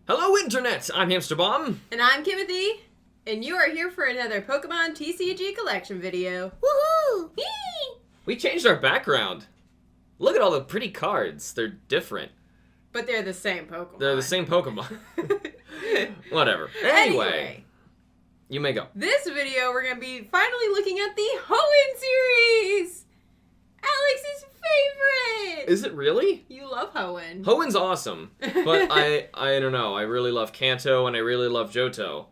Hello, Internet! I'm HamsterBomb. And I'm Kimothy. And you are here for another Pokemon TCG collection video. Woohoo! We changed our background. Look at all the pretty cards. They're different. But they're the same Pokemon. They're the same Pokemon. Whatever. Anyway, you may go. This video, we're going to be finally looking at the Hoenn series! Alex's favorite! Is it really? You love Hoenn. Hoenn's awesome. But I don't know. I really love Kanto and I really love Johto.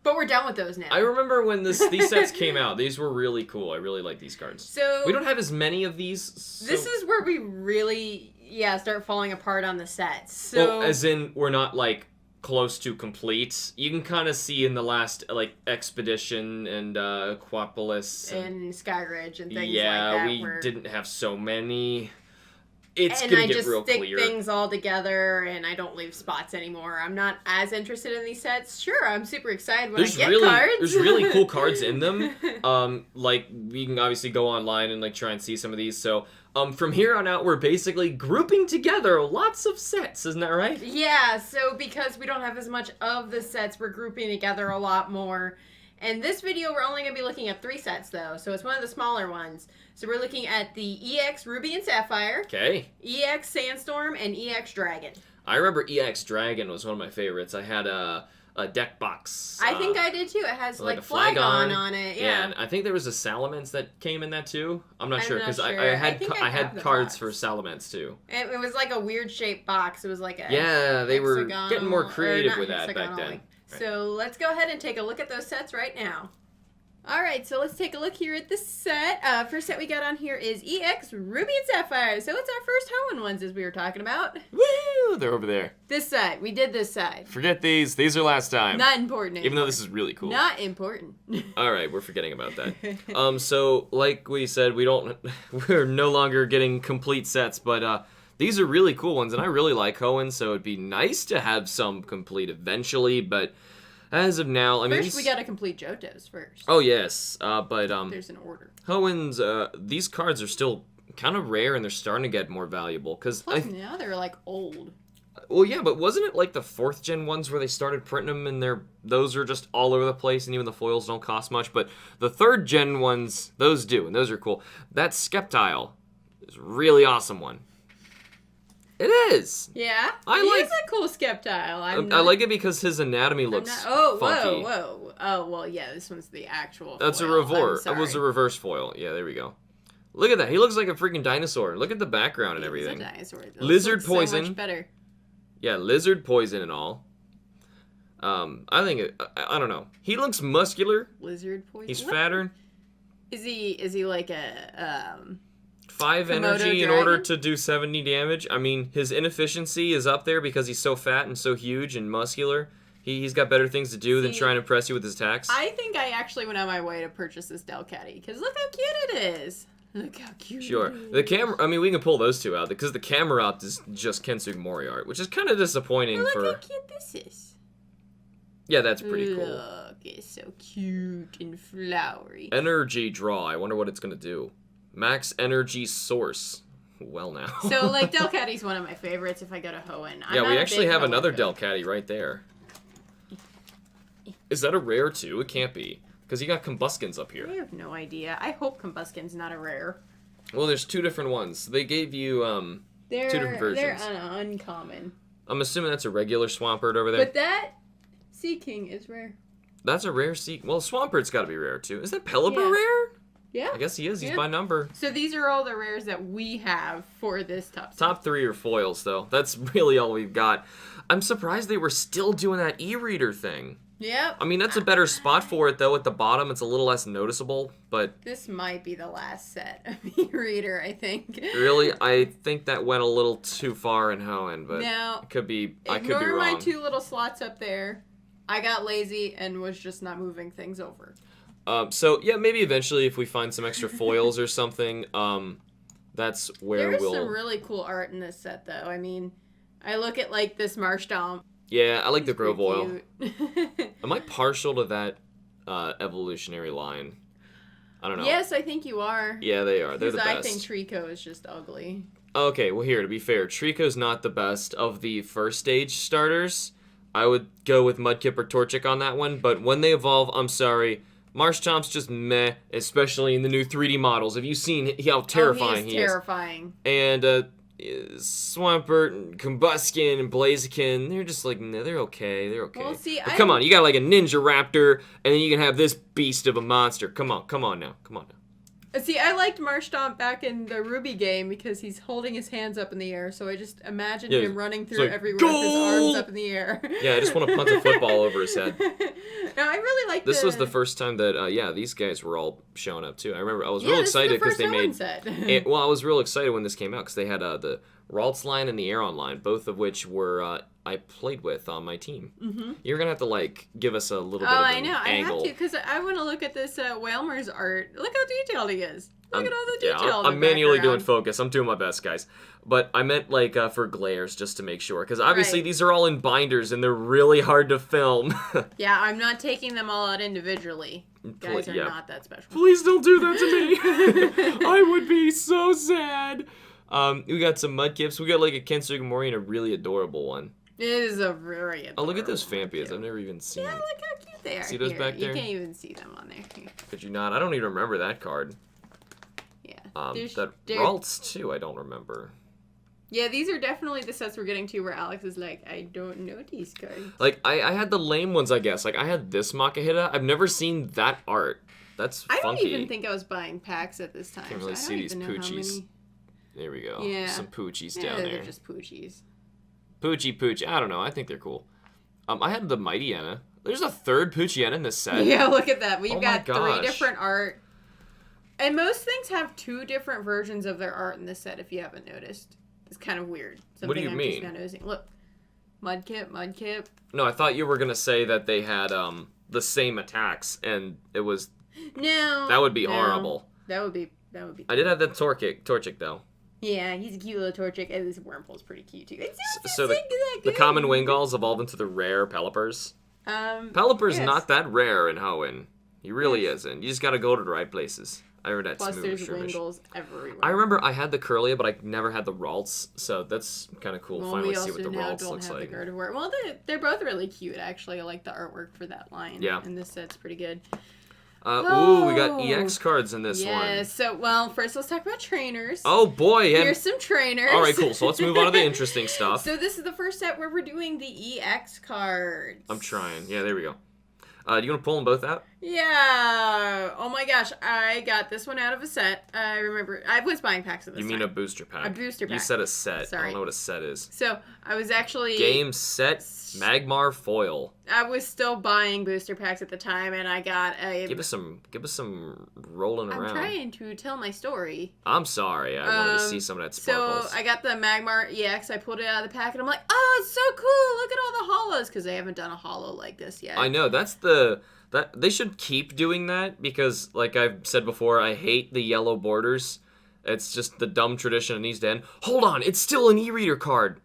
But we're done with those now. I remember when these sets came out. These were really cool. I really like these cards. So we don't have as many of these. So... This is where we really, start falling apart on the sets. So, well, as in, we're not, like, close to complete. You can kind of see in the last, like, Expedition and Aquapolis. And Skyridge and things like that. Yeah, we didn't have so many. It's and gonna I get just real stick clear. things all together, and I don't leave spots anymore. I'm not as interested in these sets. Sure, I'm super excited when I get cards. There's really cool cards in them. Like, we can obviously go online and, like, try and see some of these. So, from here on out, we're basically grouping together lots of sets. Isn't that right? Yeah, so because we don't have as much of the sets, we're grouping together a lot more. And this video, we're only going to be looking at 3 sets, though. So it's one of the smaller ones. So we're looking at the EX Ruby and Sapphire, Okay. EX Sandstorm, and EX Dragon. I remember EX Dragon was one of my favorites. I had a deck box. I think I did, too. It has, like, a Flygon on it. Yeah, and I think there was a Salamence that came in that, too. I'm not sure, because I had cards box for Salamence, too. It was like a weird-shaped box. It was like a they were hexagonal, getting more creative or with not that back hexagonal, then. like. So let's go ahead and take a look at those sets right now. Alright, so let's take a look here at the set. First set we got on here is EX Ruby and Sapphire. So it's our first Hoenn ones, as we were talking about. Woo! They're over there. This side. We did this side. Forget these. These are last time. Not important anymore. Even though this is really cool. Not important. Alright, we're forgetting about that. So, like we said, we're no longer getting complete sets, but these are really cool ones, and I really like Hoenn, so it'd be nice to have some complete eventually, but as of now, I mean... First, we gotta complete Johto's first. Oh, yes, but... There's an order. Hoenn's, these cards are still kind of rare, and they're starting to get more valuable, because... Plus, now they're, like, old. Well, yeah, but wasn't it, like, the 4th gen ones where they started printing them, and those are just all over the place, and even the foils don't cost much, but the 3rd gen ones, those do, and those are cool. That Sceptile is a really awesome one. It is. Yeah, It is a cool Sceptile. I like it because his anatomy looks funky. Whoa. Oh, well, yeah, this one's the actual That's foil. a reverse. I'm It was a sorry. reverse foil. Yeah, there we go. Look at that. He looks like a freaking dinosaur. Look at the background and He's everything. a dinosaur. This Lizard looks poison. So much better. Yeah, lizard poison and all. I think I don't know. He looks muscular. Lizard poison. He's fatter. Is he like a 5 Komodo energy in dragon? order to do 70 damage. I mean, his inefficiency is up there because he's so fat and so huge and muscular. He's got better things to do than try and impress you with his attacks. I think I actually went on my way to purchase this Delcatty because look how cute it is. Look how cute. Sure. It is. The camera, I mean, we can pull those two out because the camera up is just Kensuke Moriart, which is kind of disappointing Look for... how cute this is. Yeah, that's pretty cool. Look, it's so cute and flowery. Energy draw. I wonder what it's going to do. Max energy source. Well, now. So, like, Delcatty's one of my favorites if I go to Hoenn. Yeah, we actually have another Del. Delcatty right there. Is that a rare, too? It can't be. Because you got Combuskins up I here. have no idea. I hope Combuskin's not a rare. Well, there's 2 different ones. They gave you, 2 different versions. They're uncommon. I'm assuming that's a regular Swampert over there. But that Sea King is rare. That's a rare sea... Well, Swampert's got to be rare, too. Is that Pelipper Yeah. rare? Yeah. I guess he is. He's Yeah. by number. So these are all the rares that we have for this top set. Top 3 are foils, though. That's really all we've got. I'm surprised they were still doing that e-reader thing. Yep. I mean, that's a better spot for it, though. At the bottom, it's a little less noticeable, but... This might be the last set of e-reader, I think. Really, I think that went a little too far in Hoenn, but Now, it could be... I could be ignore wrong. my 2 little slots up there. I got lazy and was just not moving things over. So, yeah, maybe eventually if we find some extra foils or something, that's where There's we'll... some really cool art in this set, though. I mean, I look at, like, this Marshtomp. Yeah, I like the It's pretty Grovoil. cute. Am I partial to that evolutionary line? I don't know. Yes, I think you are. Yeah, they are. They're the Because I best. think Trico is just ugly. Okay, well here, to be fair, Trico's not the best of the first stage starters. I would go with Mudkip or Torchic on that one. But when they evolve, I'm sorry, Marshtomp's just meh, especially in the new 3D models. Have you seen how terrifying he is? Terrifying. And Swampert, and Combuskin, and Blaziken, they're just like, no, they're okay. They're okay. Well, see, but come on, you got like a Ninja Raptor, and then you can have this beast of a monster. Come on now. See, I liked Marshtomp back in the Ruby game because he's holding his hands up in the air, so I just imagined him running through like, everywhere with his arms up in the air. Yeah, I just want to punt a football over his head. No, I really like this was the first time that, these guys were all showing up, too. I remember I was real excited because they made... I was real excited when this came out because they had the Ralts line and the Aeron line, both of which were... I played with on my team. Mm-hmm. You're gonna have to give us a little bit of an angle. I have to because I want to look at this Whalmer's art. Look how detailed he is. Look at all the detail. I'm manually doing focus. I'm doing my best, guys. But I meant for glares just to make sure because obviously these are all in binders and they're really hard to film. Yeah, I'm not taking them all out individually. Guys are not that special. Please don't do that to me. I would be so sad. We got some Mudkips. We got a Kensugamori and a really adorable one. It is a very adorable. Oh, look at those Fampias. I've never even seen. Yeah, look how cute they are. See those back there? You can't even see them on there. Here. Could you not? I don't even remember that card. Yeah. That Ralts, too, I don't remember. Yeah, these are definitely the sets we're getting to where Alex is like, I don't know these cards. I had the lame ones, I guess. I had this Makahita. I've never seen that art. That's funky. I don't even think I was buying packs at this time. Can't really see these Poochies. There we go. Yeah. Some Poochies down there. They're just Poochies. Poochie. I don't know. I think they're cool. I had the Mightyena. There's a third Poochiena in this set. Yeah, look at that. We've got 3 gosh. different art. And most things have 2 different versions of their art in this set, if you haven't noticed. It's kind of weird. What do you mean? Just now noticing. Look. Mudkip. No, I thought you were going to say that they had the same attacks, and it was... No. That would be horrible. That would be... I did have that Torchic, though. Yeah, he's a cute little Torchic, and this Wurmple's pretty cute, too. So the common Wingalls evolved into the rare Pelipper's. Pelipper's not that rare in Hoenn. He really isn't. You just gotta go to the right places. I heard that. Plus, there's Wingulls everywhere. I remember I had the Curlia, but I never had the Ralts, so that's kind of cool. Finally see what the Ralts looks like. Well, they're both really cute, actually. I like the artwork for that line. Yeah. And this set's pretty good. We got EX cards in this one. Yeah, so, first let's talk about trainers. Oh, boy. Here's some trainers. All right, cool. So let's move on to the interesting stuff. So this is the first set where we're doing the EX cards. I'm trying. Yeah, there we go. Do you want to pull them both out? Yeah. Oh my gosh, I got this one out of a set. I remember I was buying packs of this. You mean a booster pack? A booster pack. You said a set. Sorry. I don't know what a set is. So I was actually game set Magmar foil. I was still buying booster packs at the time, and I got a. Give us some rolling around. I'm trying to tell my story. I'm sorry. I wanted to see some of that sparkles. So I got the Magmar EX. I pulled it out of the pack, and I'm like, oh, it's so cool! Look at all the hollows, because they haven't done a hollow like this yet. I know. That they should keep doing that because, like I've said before, I hate the yellow borders. It's just the dumb tradition it needs to end. Hold on, it's still an e-reader card.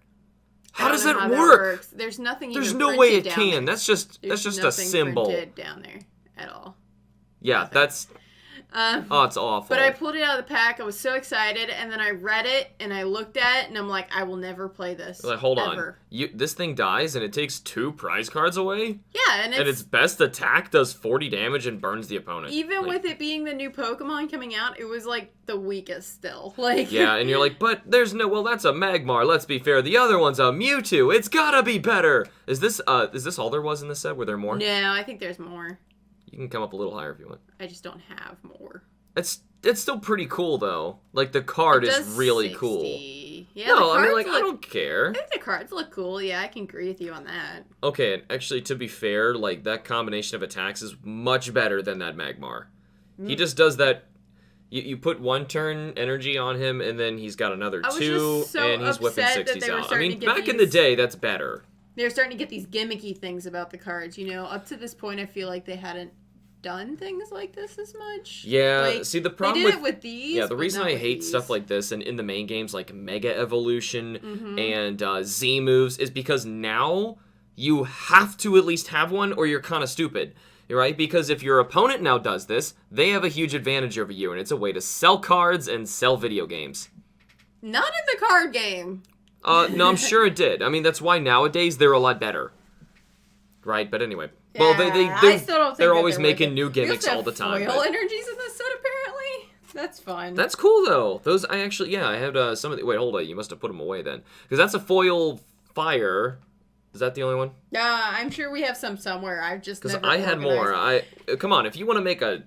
How does that work? There's nothing. There's no way it can. That's just a symbol. Printed down there at all. Yeah, nothing. That's. It's awful. But I pulled it out of the pack. I was so excited, and then I read it, and I looked at it, and I'm like, I will never play this. Like, hold ever. on. This thing dies, and it takes 2 prize cards away? Yeah, and its best attack does 40 damage and burns the opponent. Even with it being the new Pokemon coming out, it was, like, the weakest still. Like yeah, and you're like, but there's no... Well, that's a Magmar. Let's be fair. The other one's a Mewtwo. It's gotta be better. Is this all there was in this set? Were there more? No, I think there's more. You can come up a little higher if you want. I just don't have more. It's still pretty cool though. Like the card is really 60. Cool. Yeah, no, I mean I don't care. I think the cards look cool. Yeah, I can agree with you on that. Okay, and actually to be fair, like that combination of attacks is much better than that Magmar. He just does that. You put 1 turn energy on him, and then he's got another 2, and he's whipping 60s out. I mean, back in the day, that's better. They're starting to get these gimmicky things about the cards. You know, up to this point, I feel like they hadn't done things like this as much. Yeah, like, see the problem they did it with these. Yeah, the reason I hate stuff like this and in the main games like Mega Evolution and Z moves is because now you have to at least have one or you're kind of stupid. Right? Because if your opponent now does this, they have a huge advantage over you, and it's a way to sell cards and sell video games. Not in the card game. No, I'm sure it did. I mean, that's why nowadays they're a lot better. right? But anyway. Yeah, Well, I still don't think they're that always they're making worth it. new We gimmicks also all the have time. Foil but- energies in this set, apparently. That's fun. That's cool, though. Those, I had some of the... Wait, hold on. You must have put them away, then. Because that's a foil fire. Is that the only one? I'm sure we have some somewhere. I've just never Because I had more. Come on, if you want to make a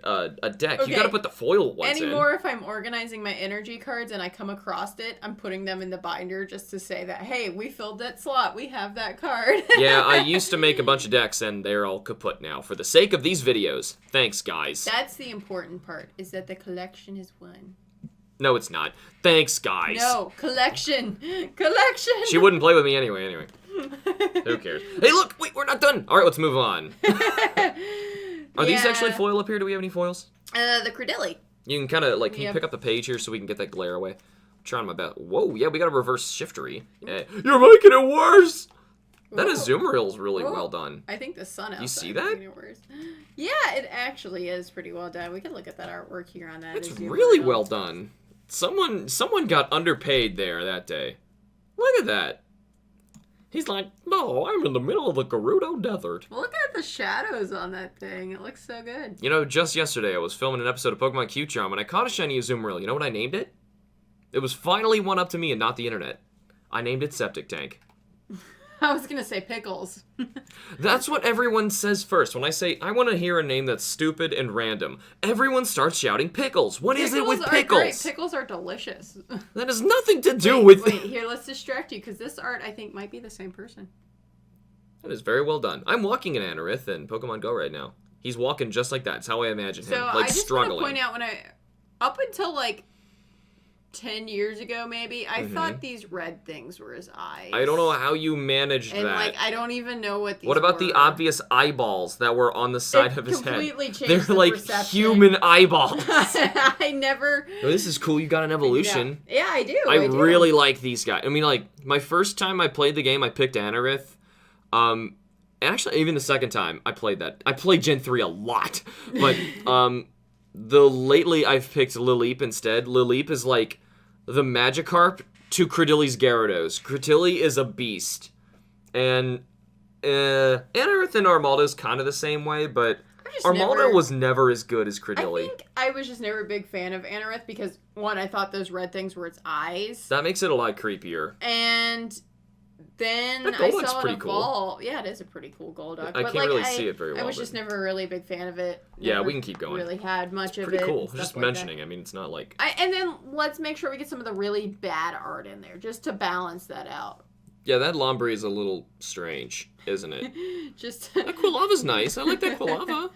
deck, Okay. you got to put the foil ones in. Anymore, if I'm organizing my energy cards and I come across it, I'm putting them in the binder just to say that, hey, we filled that slot. We have that card. Yeah, I used to make a bunch of decks, and they're all kaput now. For the sake of these videos, thanks, guys. That's the important part, is that the collection is one. No, it's not. Thanks, guys. No, collection. Collection. She wouldn't play with me anyway. Who cares? Hey, look! Wait, we're not done! Alright, let's move on. Are these actually foil up here? Do we have any foils? The Credilli. You can kind of, like, can you pick up the page here so we can get that glare away? I'm trying my best. Whoa, yeah, we got a reverse shiftery. Yeah. You're making it worse! That Azumarill really well done. I think the sun outside. You see that? It worse. Yeah, it actually is pretty well done. We can look at that artwork here on that. It's really well done. Someone got underpaid there that day. Look at that. He's like, no, I'm in the middle of the Gerudo Desert. Look at the shadows on that thing. It looks so good. You know, just yesterday I was filming an episode of Pokemon Q-Charm and I caught a shiny Azumarill. You know what I named it? It was finally one up to me and not the internet. I named it Septic Tank. I was going to say Pickles. That's what everyone says first. When I say, I want to hear a name that's stupid and random, everyone starts shouting Pickles. What is it with Pickles? Great. Pickles are delicious. That has nothing to do with... Wait, here, let's distract you, because this art, I think, might be the same person. That is very well done. I'm walking an Anorith in Pokemon Go right now. He's walking just like that. It's how I imagine him. So Like, I just struggling. want to point out, up until, like, 10 years ago, maybe, I thought these red things were his eyes. I don't know how you managed and, that. like, I don't even know what these What about were. the obvious eyeballs that were on the side of his head? Completely changed They're the like perception. human eyeballs. I never... Oh, this is cool. You got an evolution. Yeah, I do. I do. really like these guys. I mean, like, my first time I played the game, I picked Anorith. Actually, even the second time I played that. I played Gen 3 a lot. But, lately I've picked Lileep instead. Lileep is like the Magikarp to Credilli's Gyarados. Credilli is a beast. And Anorith and Armaldo's kind of the same way, but Armaldo was never as good as Credilli. I think I was just never a big fan of Anorith because, one, I thought those red things were its eyes. That makes it a lot creepier. And then that I Golduck's saw it pretty evolve. Cool. Yeah, it is a pretty cool Golduck. I can't really see it very well. I was just never really a big fan of it. Yeah, we can keep going. Really had much of it. Pretty cool. Just mentioning. I mean, it's not like... And then let's make sure we get some of the really bad art in there, just to balance that out. Yeah, that Blubrry is a little strange, isn't it? That Quilava's nice. I like that Quilava.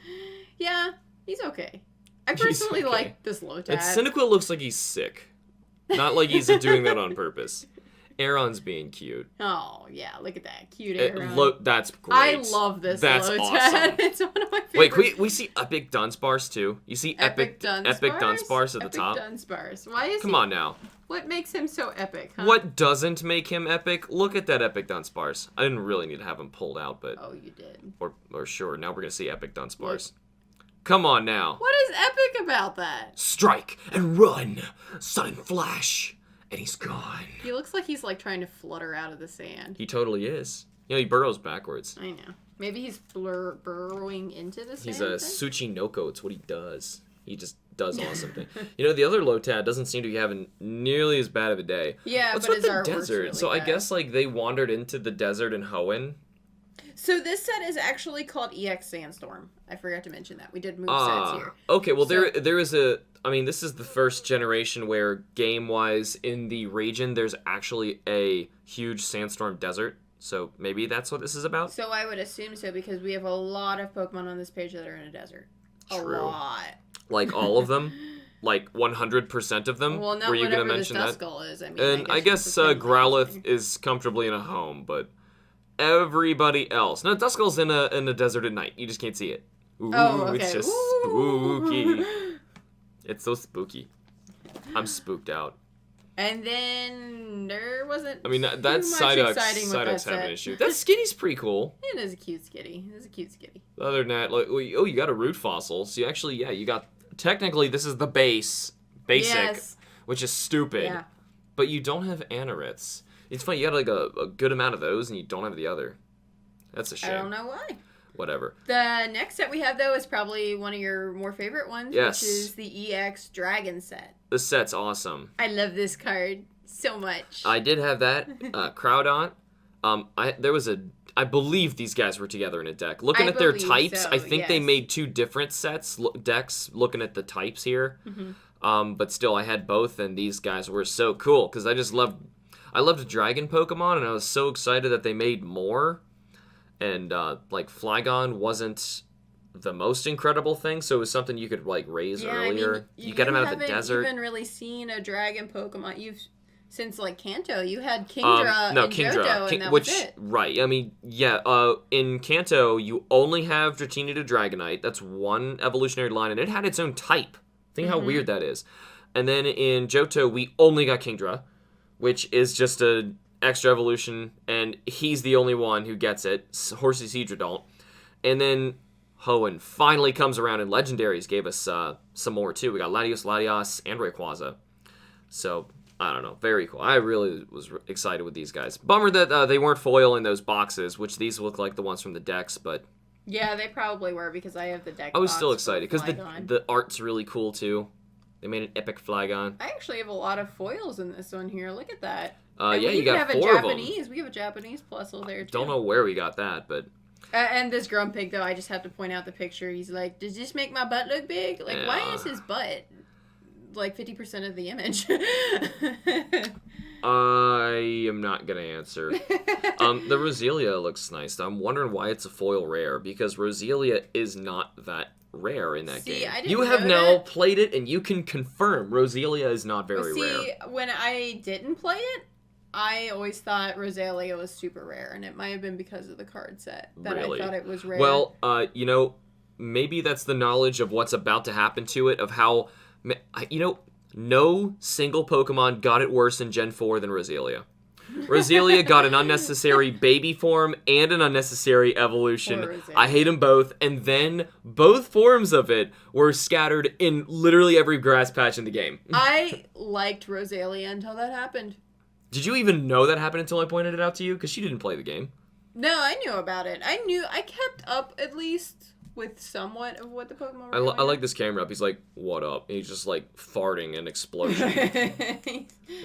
Yeah, he's okay. I personally like this Lotad. And Cyndaquil looks like he's sick. Not like he's doing that on purpose. Aeron's being cute. Oh, yeah, look at that. Cute Aeron. That's great. I love this Lotad. Awesome. It's one of my favorites. Wait, we see Epic Dunsparce, too. You see Epic Dunsparce at the top? Epic Dunsparce. Why is Come on now. What makes him so epic, huh? What doesn't make him epic? Look at that Epic Dunsparce. I didn't really need to have him pulled out, but... Oh, you did. Or sure, now we're going to see Epic Dunsparce. Come on now. What is epic about that? Strike and run. Sudden flash. And he's gone. He looks like he's like trying to flutter out of the sand. He totally is. You know, he burrows backwards. I know. Maybe he's burrowing into the sand. He's a Tsuchinoko. It's what he does. He just does awesome things. You know, the other Lotad doesn't seem to be having nearly as bad of a day. Yeah, what's but with the desert? Really so bad. I guess like they wandered into the desert in Hoenn. So this set is actually called EX Sandstorm. I forgot to mention that. We did move sets here. Okay, well there is a... I mean, this is the first generation where game-wise in the region there's actually a huge sandstorm desert. So maybe that's what this is about? So I would assume so because we have a lot of Pokemon on this page that are in a desert. True. A lot. Like all of them? Like 100% of them? Well, not Were you whatever gonna mention this that? Duskull is. I mean, And I guess Growlithe is comfortably in a home, but everybody else... No, Duskull's in a desert at night. You just can't see it. Ooh, okay. It's just spooky. It's so spooky. I'm spooked out. And then there wasn't. I mean, that's Psyduck's having an issue. That Skitty's pretty cool. It is a cute Skitty. It is a cute Skitty. Other than that, like, oh, you got a root fossil. So you actually, yeah, you got. Technically, this is the basic, which is stupid. Yeah. But you don't have Anoriths. It's funny, you got like a good amount of those, and you don't have the other. That's a shame. I don't know why. whatever. The next set we have, though, is probably one of your more favorite ones, Yes. which is the EX Dragon set. The set's awesome. I love this card so much. I did have that. Crowdont. I believe these guys were together in a deck. Looking I at their believe types, so, I think they yes. made 2 different decks looking at the types here. But still, I had both, and these guys were so cool because I loved Dragon Pokemon, and I was so excited that they made more. And Flygon wasn't the most incredible thing, so it was something you could raise earlier. I mean, you get them out of the desert. You haven't even really seen a Dragon Pokemon. Since Kanto, you had Kingdra and Johto, and that was it. Right. I mean, yeah. In Kanto, you only have Dratini to Dragonite. That's one evolutionary line, and it had its own type. Think how weird that is. And then in Johto, we only got Kingdra, which is just a extra evolution, and he's the only one who gets it. Horsey Seadra don't. And then Hoenn finally comes around, and Legendaries gave us some more too. We got Latios, and Rayquaza. So I don't know. Very cool. I really was excited with these guys. Bummer that they weren't foil in those boxes, which these look like the ones from the decks, but... Yeah, they probably were because I have the deck I was box still excited because Flygon. the art's really cool, too. They made an epic Flygon. I actually have a lot of foils in this one here. Look at that. Yeah, And you got 4 of them. We have a Japanese Plusle there, too. Don't know where we got that, but... And this Grumpig, though, I just have to point out the picture. He's like, does this make my butt look big? Why is his butt 50% of the image? I am not going to answer. The Roselia looks nice. I'm wondering why it's a foil rare, because Roselia is not that rare in that game. I didn't You have know now that. played it, and you can confirm Roselia is not very rare. When I didn't play it, I always thought Roselia was super rare, and it might have been because of the card set that Really? I thought it was rare. Well, maybe that's the knowledge of what's about to happen to it, of how, no single Pokemon got it worse in Gen 4 than Roselia. Roselia got an unnecessary baby form and an unnecessary evolution. Poor Roselia. I hate them both. And then both forms of it were scattered in literally every grass patch in the game. I liked Roselia until that happened. Did you even know that happened until I pointed it out to you? Because she didn't play the game. No, I knew about it. I kept up at least with somewhat of what the Pokemon were I like this camera up. He's like, what up? And he's just farting an explosion.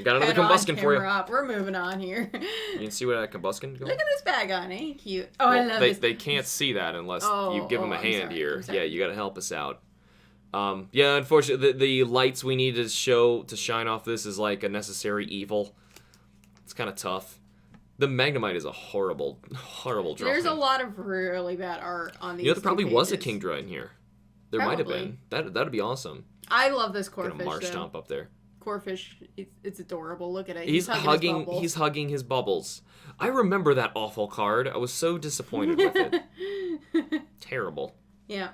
Got another combustion for you. Up. We're moving on here. You can see what that combustion goes. Look at this bag on. Ain't he cute? Oh, I love this. They can't see that unless you give them a hand here. Yeah, you got to help us out. Unfortunately, the lights we need to shine off this is like a necessary evil. It's kind of tough. The Magnemite is a horrible drawing. There's a lot of really bad art on these. There probably was a pages. Kingdra in here. There might have been. That'd be awesome. I love this Get a Corphish. Marsh Stomp up there. Corphish, it's adorable. Look at it. He's hugging. He's hugging his bubbles. I remember that awful card. I was so disappointed with it. Terrible. Yeah.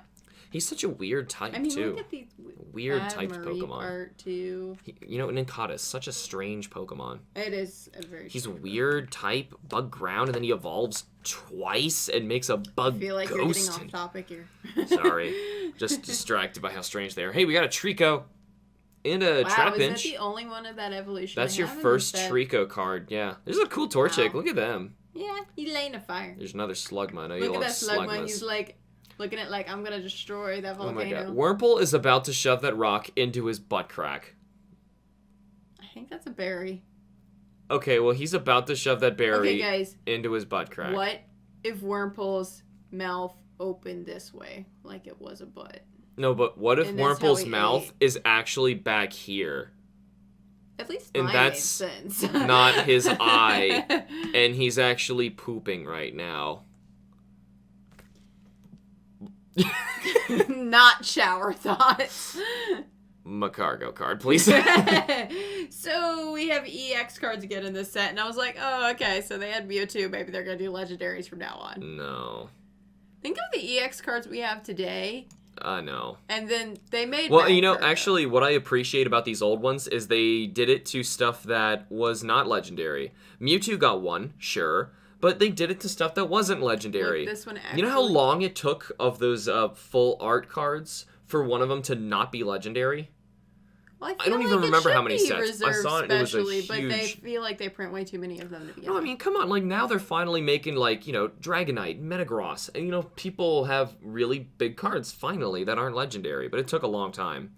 He's such a weird type I mean, too. look at these Weird typed Marie Pokemon. art too. Nincada is such a strange Pokemon. It is a very. He's weird type, bug ground, and then he evolves twice and makes a bug I feel like ghost. you're getting off topic here. Sorry, just distracted by how strange they are. Hey, we got a Trico and a Wow, is Trapinch. that the only one of that evolution? That's I your have in first this set? Trico card. Yeah, there's a cool Torchic. Wow. Look at them. Yeah, he's laying a fire. There's another Slugma. I know you Look at love that Slugma. Slugmas. He's like looking at I'm gonna destroy that Oh my volcano. god. Wurmple is about to shove that rock into his butt crack. I think that's a berry. Okay, well, he's about to shove that berry Okay, guys. into his butt crack. What if Wurmple's mouth opened this way, like it was a butt? No, but what if And that's how Wurmple's he mouth ate. is actually back here? At least And mine that's made sense. not his eye, and he's actually pooping right now. Not shower thoughts. Macargo card, please. So we have EX cards again in this set, and I was like, oh, okay, so they had Mewtwo. Maybe they're going to do legendaries from now on. No. Think of the EX cards we have today, I know. and then they made Well, Magcargo. actually, what I appreciate about these old ones is they did it to stuff that was not legendary. Mewtwo got one, sure, but they did it to stuff that wasn't legendary. Look, this one You know how actually- long it took of those full art cards for one of them to not be legendary? Well, I don't even remember how many sets. I Reserved saw it. It was a specially, but they huge. feel like they print way too many of them to begin No, I with. mean, come on. Like, now they're finally making, like, you know, Dragonite, Metagross. And, you know, people have really big cards, finally, that aren't legendary. But it took a long time.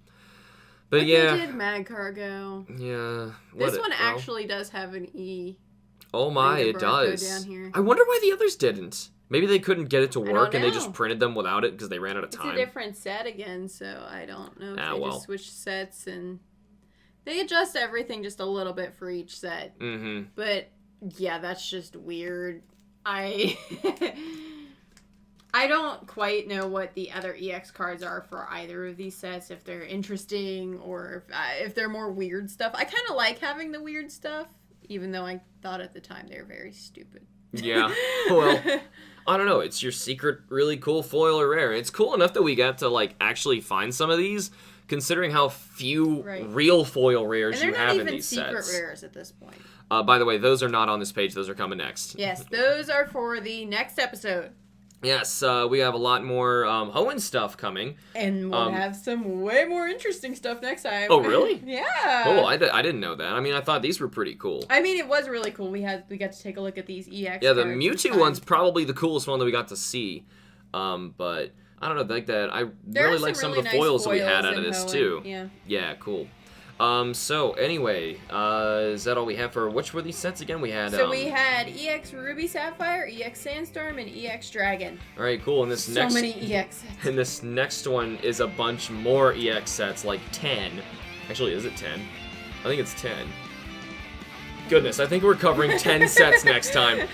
But yeah. They did Mag Cargo. Yeah. This one actually does have an E. Oh my, it does. Down here. I wonder why the others didn't. Maybe they couldn't get it to work and they know. just printed them without it because they ran out of time. It's a different set again, so I don't know if they well. just switched sets and they adjust everything just a little bit for each set. Mm-hmm. But yeah, that's just weird. I don't quite know what the other EX cards are for either of these sets, if they're interesting or if they're more weird stuff. I kind of like having the weird stuff, even though I thought at the time they were very stupid. Yeah, well, I don't know. It's your secret, really cool foil or rare. It's cool enough that we got to, like, actually find some of these, considering how few real foil rares you have in these sets. And they're not even secret rares at this point. By the way, those are not on this page. Those are coming next. Yes, those are for the next episode. Yes, we have a lot more Hoenn stuff coming. And we'll have some way more interesting stuff next time. Oh, really? Yeah. Oh, I didn't know that. I mean, I thought these were pretty cool. I mean, it was really cool. We got to take a look at these EX Yeah, the Mewtwo one's probably the coolest one that we got to see. But I don't know, like that. I really like some of the foils that we had out of this, Hoenn. too. Yeah. Yeah, cool. So anyway, is that all we have for, which were these sets again? We had, we had EX Ruby Sapphire, EX Sandstorm, and EX Dragon. All right, cool. And this So many EX sets. And this next one is a bunch more EX sets, like 10. Actually, is it 10? I think it's 10. Goodness, I think we're covering 10 sets next time.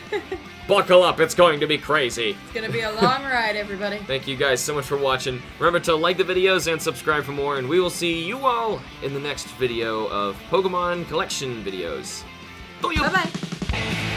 Buckle up, it's going to be crazy. It's going to be a long ride, everybody. Thank you guys so much for watching. Remember to like the videos and subscribe for more, and we will see you all in the next video of Pokemon collection videos. Bye-bye.